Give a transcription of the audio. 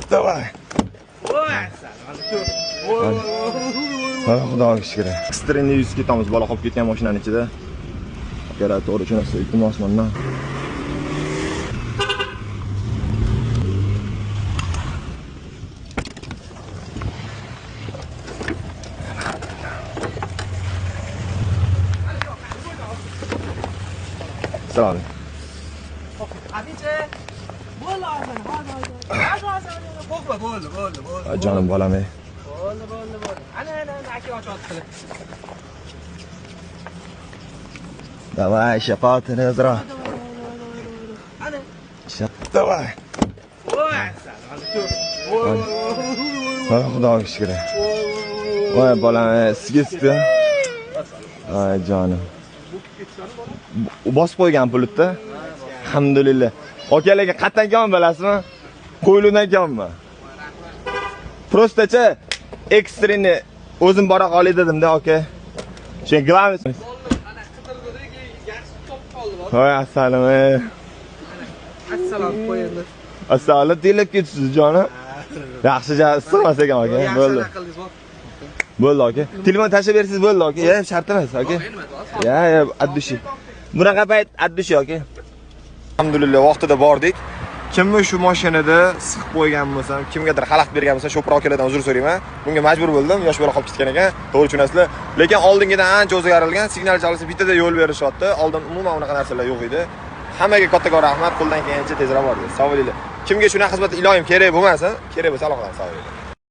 Давай. Xudoga shukr. Ekstrenni yuz ketamiz, bola qolib ketgan mashinaning ichida. Kerak, to'g'ri tushunasiz, iltimos mendan. Selam. Canım bolam ey. Ana aka ochib. Давай, шапатini zira. Ana. Давай. Xudoga shukr. Voy bolam, sizga. Ay jonim. Bosib qo'ygan pulutda. Alhamdulillah. Akalarga qatdan kelgan bilasizmi? Qo'yildan kelganman. Prostacha ekstreni o'zim bora qolay dedim-da, aka. Sen glamiz. Voy assalom. Assalom qo'yindi. Assalom delib ketibsiz jonim. Yaxshi issiqmas ekan aka. Bo'ldi. Bo'ldi aka. Telefon tashlab bersiz bo'ldi aka. Shart emas aka. Ya, addushi. Bunaqa payt addushi aka. Alhamdulillah vaqtida bordik. Kimni shu mashinada siqib qo'ygan bo'lsam, kimgadir xalaqit bergan bo'lsa, sho'pir akalardan uzr so'rayman. Bunga majbur bo'ldim, yosh bola qolib ketgan ekan. To'g'ri tushunasizlar. Lekin oldingidan ancha o'zgarilgan, signal chalsa bittada yo'l berishyapti. Oldin umuman unaqa narsalar yo'q edi. Hammaga kattakon rahmat, qo'ldan kelgancha tezroq bordi. Sog' bo'linglar. Kimga shunaqa xizmat iloyim kerak bo'lmasa, kerak bo'lsa aloqadan sog' bo'linglar.